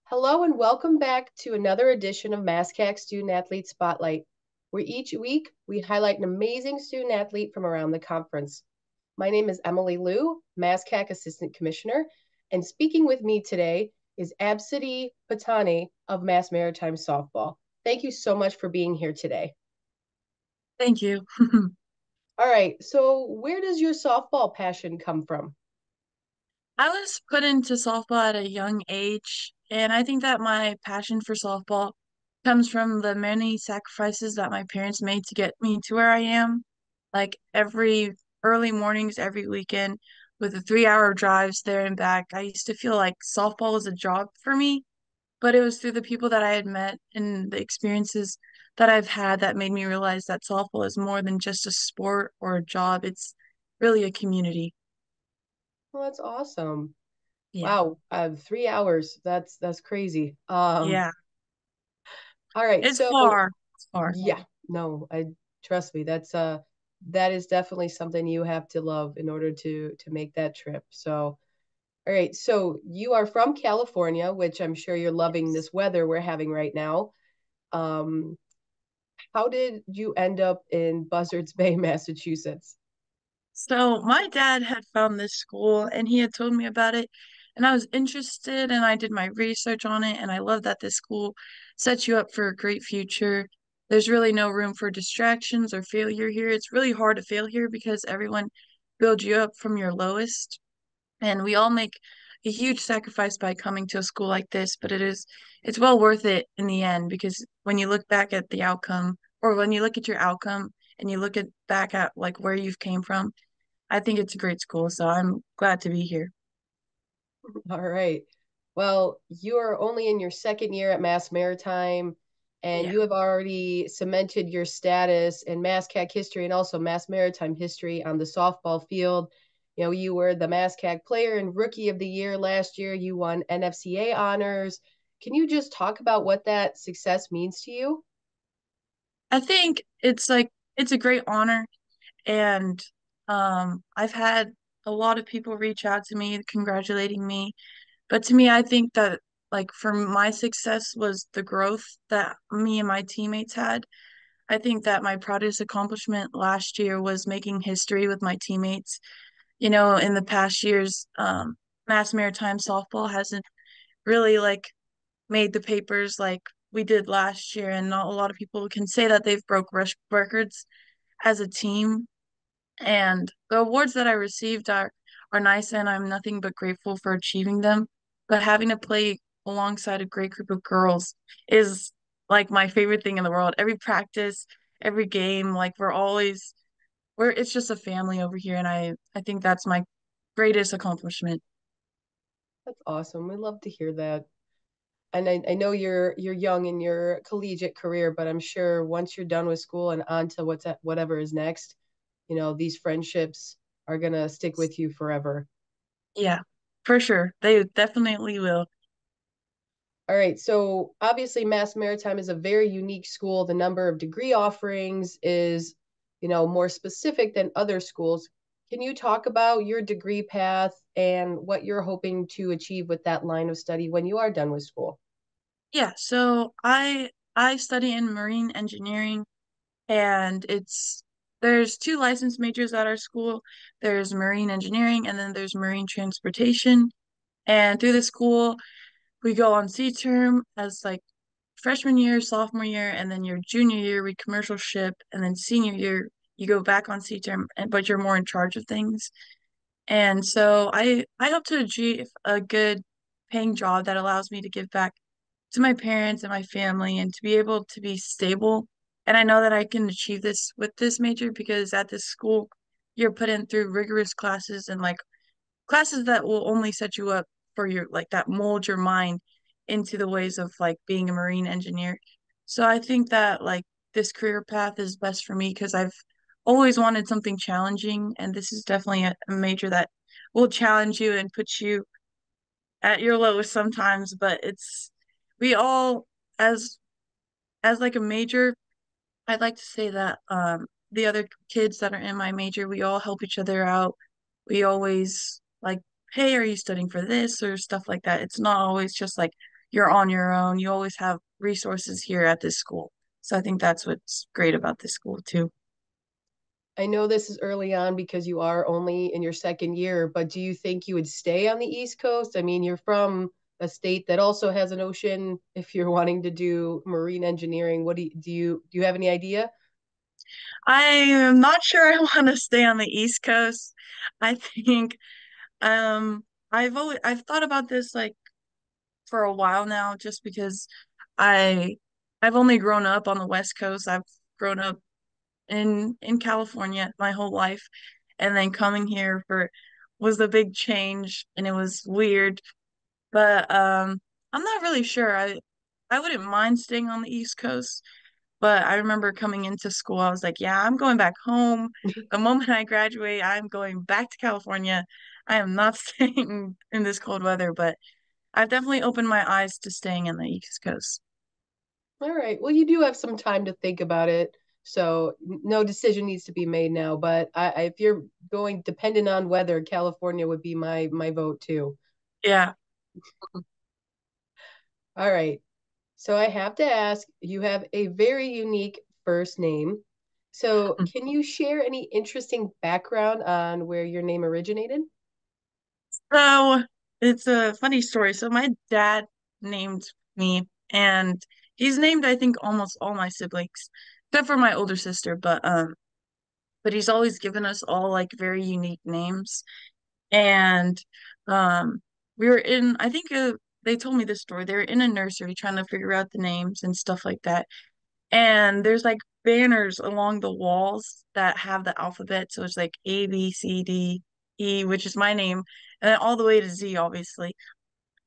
Hello and welcome back to another edition of MASCAC Student Athlete Spotlight, where each week we highlight an amazing student athlete from around the conference. My name is Emily Liu, MASCAC Assistant Commissioner, and speaking with me today is Absidy Patane of Mass Maritime Softball. Thank you so much for being here today. Thank you. All right, so where does your softball passion come from? I was put into softball at a young age, and I think that my passion for softball comes from the many sacrifices that my parents made to get me to where I am. Like every early mornings, every weekend, with the 3 hour drives there and back, I used to feel like softball was a job for me, but it was through the people that I had met and the experiences that I've had that made me realize that softball is more than just a sport or a job. It's really a community. Well, that's awesome. Yeah. Wow, 3 hours. That's crazy. Yeah. All right, It's so far. It's far. yeah, no, I trust me. That is definitely something you have to love in order to make that trip. So, all right, so you are from California, which I'm sure you're loving Yes. this weather we're having right now. Um, how did you end up in Buzzards Bay, Massachusetts? So my dad had found this school and he had told me about it and I was interested and I did my research on it and I love that this school sets you up for a great future. There's really no room for distractions or failure here. It's really hard to fail here because everyone builds you up from your lowest. And we all make a huge sacrifice by coming to a school like this, but it's well worth it in the end because when you look back at the outcome, or when you look at your outcome and you look at back at like where you've came from, I think it's a great school, so I'm glad to be here. All right. Well, you are only in your second year at Mass Maritime, and Yeah. you have already cemented your status in MASCAC history and also Mass Maritime history on the softball field. You know, you were the MASCAC Player and Rookie of the Year last year. You won NFCA honors. Can you just talk about what that success means to you? I think it's a great honor and I've had a lot of people reach out to me congratulating me. But to me, I think that like for my success was the growth that me and my teammates had. I think that my proudest accomplishment last year was making history with my teammates. You know, in the past years, Mass Maritime softball hasn't really like made the papers like we did last year, and not a lot of people can say that they've broke rush records as a team. And the awards that I received are nice, and I'm nothing but grateful for achieving them. But having to play alongside a great group of girls is like my favorite thing in the world. Every practice, every game, like we're it's just a family over here, and I think that's my greatest accomplishment. That's awesome. We love to hear that. And I know you're young in your collegiate career, but I'm sure once you're done with school and on to whatever is next, you know, these friendships are gonna stick with you forever. Yeah, for sure. They definitely will. All right, so obviously Mass Maritime is a very unique school. The number of degree offerings is, you know, more specific than other schools. Can you talk about your degree path and what you're hoping to achieve with that line of study when you are done with school? Yeah, so I study in marine engineering and it's there's two licensed majors at our school. There's marine engineering and then there's marine transportation. And through the school, we go on sea term as like freshman year, sophomore year, and then your junior year we commercial ship, and then senior year you go back on sea term, but you're more in charge of things. And so I hope to achieve a good paying job that allows me to give back to my parents and my family and to be able to be stable. And I know that I can achieve this with this major because at this school, you're put in through rigorous classes and like classes that will only set you up for your like that mold your mind into the ways of like being a marine engineer. So I think that like this career path is best for me because I've always wanted something challenging, and this is definitely a major that will challenge you and put you at your lowest sometimes, but it's we all as as like a major, I'd like to say that the other kids that are in my major, we all help each other out. We always like, hey, are you studying for this or stuff like that? It's not always just like you're on your own. You always have resources here at this school. So I think that's what's great about this school too. I know this is early on because you are only in your second year, but do you think you would stay on the East Coast? I mean, you're from a state that also has an ocean. If you're wanting to do marine engineering, what do you have any idea? I am not sure I want to stay on the East Coast. I think um I've thought about this like for a while now just because I I've only grown up on the West Coast. I've grown up in California my whole life, and then coming here for was the big change, and it was weird. But I'm not really sure. I wouldn't mind staying on the East Coast, but I remember coming into school, I was like, yeah, I'm going back home. The moment I graduate, I'm going back to California. I am not staying in this cold weather, but I've definitely opened my eyes to staying in the East Coast. All right. Well, you do have some time to think about it. So no decision needs to be made now, but if you're going dependent on weather, California would be my vote too. Yeah. All right. So I have to ask, you have a very unique first name. So can you share any interesting background on where your name originated? So it's a funny story. So my dad named me, and he's named, I think, almost all my siblings, except for my older sister. But he's always given us all like very unique names. And um, we were in, I think they told me this story. They were in a nursery trying to figure out the names and stuff like that. And there's like banners along the walls that have the alphabet. So it's like A, B, C, D, E, which is my name, and then all the way to Z, obviously.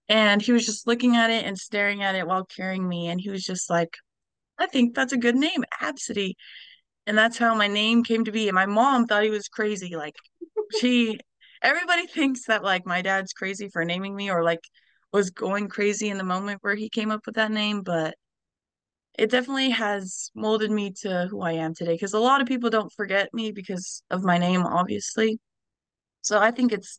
And he was just looking at it and staring at it while carrying me. And he was just like, I think that's a good name, Absidy. And that's how my name came to be. And my mom thought he was crazy. Like, she, everybody thinks that like my dad's crazy for naming me or like was going crazy in the moment where he came up with that name. But it definitely has molded me to who I am today because a lot of people don't forget me because of my name, obviously. So I think it's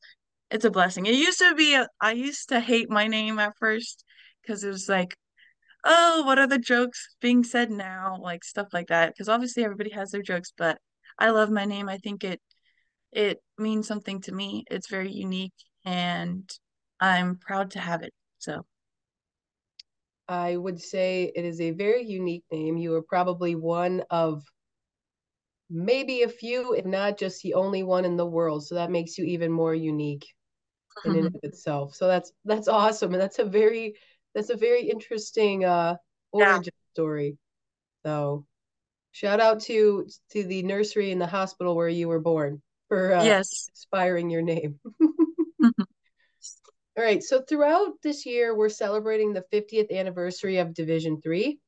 a blessing. It used to be I used to hate my name at first because it was like, oh, what are the jokes being said now? Like stuff like that. Because obviously everybody has their jokes, but I love my name. I think it means something to me. It's very unique and I'm proud to have it. So I would say it is a very unique name. You are probably one of maybe a few, if not just the only one in the world. So that makes you even more unique in and of itself. So that's awesome. And that's a very interesting yeah, origin story. So shout out to the nursery and the hospital where you were born for yes. inspiring your name. All right. So throughout this year, we're celebrating the 50th anniversary of Division Three.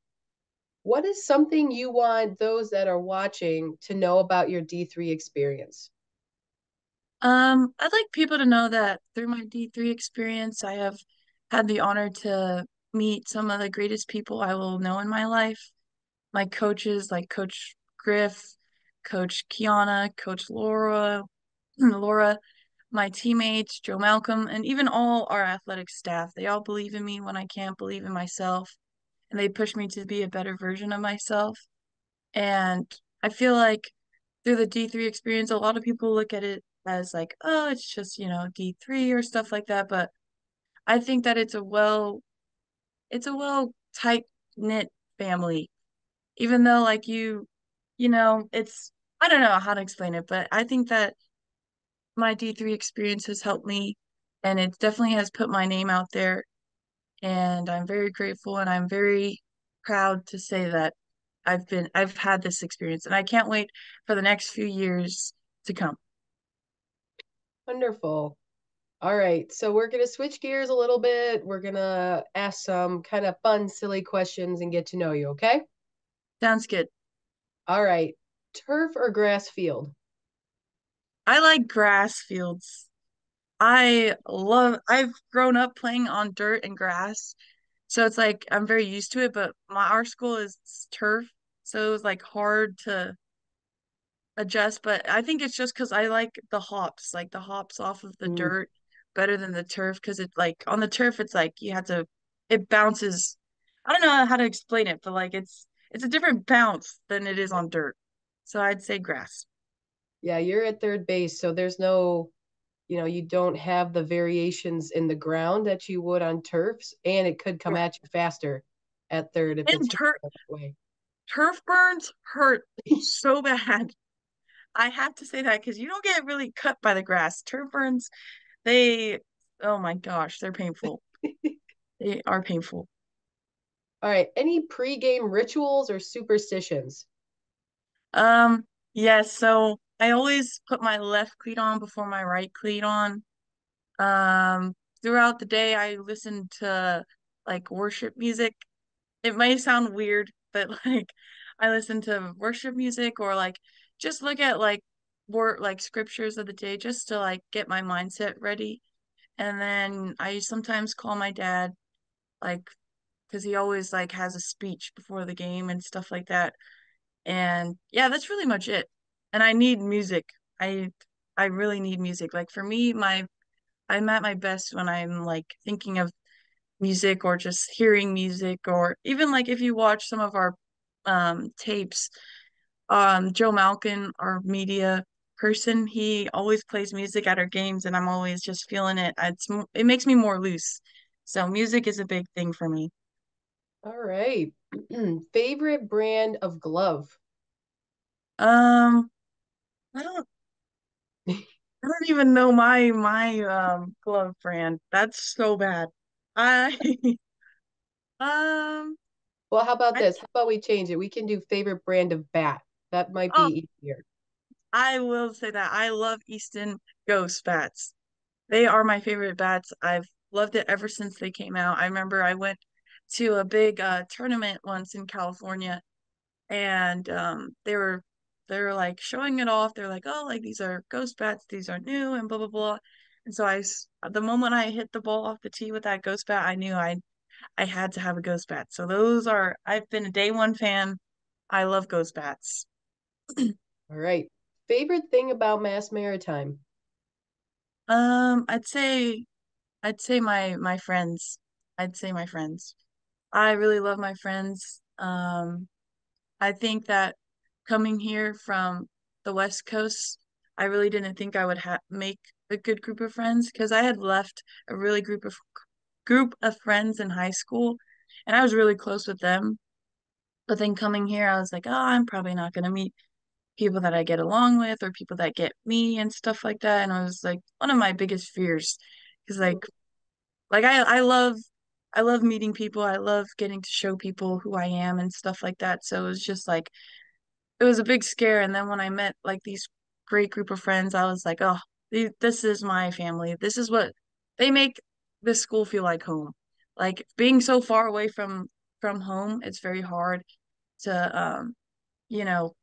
What is something you want those that are watching to know about your D3 experience? I'd like people to know that through my D3 experience, I have had the honor to meet some of the greatest people I will know in my life. My coaches, like Coach Griff, Coach Kiana, Coach Laura, Laura, my teammates, Joe Malcolm, and even all our athletic staff. They all believe in me when I can't believe in myself, and they push me to be a better version of myself. And I feel like through the D3 experience, a lot of people look at it as like, oh, it's just, D3 or stuff like that. But I think that it's a well tight knit family. Even though like it's I don't know how to explain it, but I think that my D3 experience has helped me and it definitely has put my name out there. And I'm very grateful and I'm very proud to say that I've had this experience and I can't wait for the next few years to come. Wonderful. All right. So we're going to switch gears a little bit. We're going to ask some kind of fun, silly questions and get to know you, okay? Sounds good. All right. Turf or grass field? I like grass fields. I've grown up playing on dirt and grass. So it's like I'm very used to it, but our school is turf, so it was like hard to adjust. But I think it's just because I like the hops off of the Mm, dirt better than the turf because it like on the turf it's like you have to it bounces. I don't know how to explain it, but like it's a different bounce than it is on dirt. So I'd say grass. Yeah, you're at third base, so there's no, you don't have the variations in the ground that you would on turfs, and it could come Yeah. at you faster at third if And it's that way. turf burns hurt so bad. I have to say that because you don't get really cut by the grass. Turf burns, they, oh my gosh, they're painful. They are painful. All right, any pregame rituals or superstitions? Um, yes, so I always put my left cleat on before my right cleat on. Throughout the day, I listen to like worship music. It may sound weird, but like I listen to worship music or like just look at like word like scriptures of the day just to like get my mindset ready. And then I sometimes call my dad like because he always like has a speech before the game and stuff like that. And yeah, that's really much it. And I need music. I I really need music. Like for me, my I'm at my best when I'm like thinking of music or just hearing music or even like if you watch some of our tapes, Joe Malkin, our media person, he always plays music at our games and I'm always just feeling it. It makes me more loose. So music is a big thing for me. All right. Favorite brand of glove? Um, I don't I don't even know my glove brand. That's so bad. I um Well, how about I this? How about we change it? We can do favorite brand of bat. That might oh be easier. I will say that I love Easton Ghost bats. They are my favorite bats. I've loved it ever since they came out. I remember I went to a big tournament once in California and they were like showing it off. They're like, "Oh, like these are ghost bats. These are new and blah blah blah." And so the moment I hit the ball off the tee with that ghost bat, I knew I had to have a ghost bat. So I've been a day one fan. I love ghost bats. All right. Favorite thing about Mass Maritime? Um, I'd say I'd say my friends. I'd say my friends. I really love my friends. I think that coming here from the West Coast, I really didn't think I would ha make a good group of friends because I had left a really group of friends in high school, and I was really close with them. But then coming here, I was like, oh, I'm probably not gonna meet people that I get along with or people that get me and stuff like that. And I was like one of my biggest fears because like I love meeting people. I love getting to show people who I am and stuff like that. So it was just like it was a big scare. And then when I met like these great group of friends, I was like, oh, this is my family. This is what they make this school feel like home. Like being so far away from home, it's very hard to you know,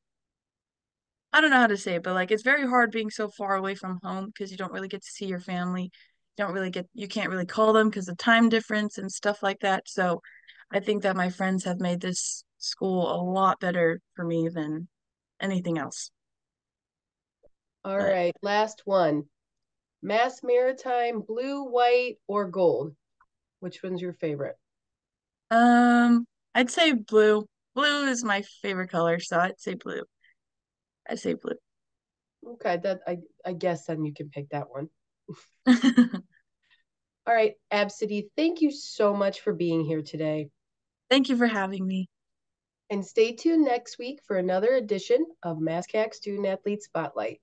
I don't know how to say it, but like it's very hard being so far away from home because you don't really get to see your family. You can't really call them because of time difference and stuff like that. So I think that my friends have made this school a lot better for me than anything else. All But right. Last one. Mass Maritime, blue, white, or gold? Which one's your favorite? I'd say blue. Blue is my favorite color, so I'd say blue. I'd say blue. Okay, I guess then you can pick that one. All right, Absidy, thank you so much for being here today. Thank you for having me. And stay tuned next week for another edition of MASCAC Student Athlete Spotlight.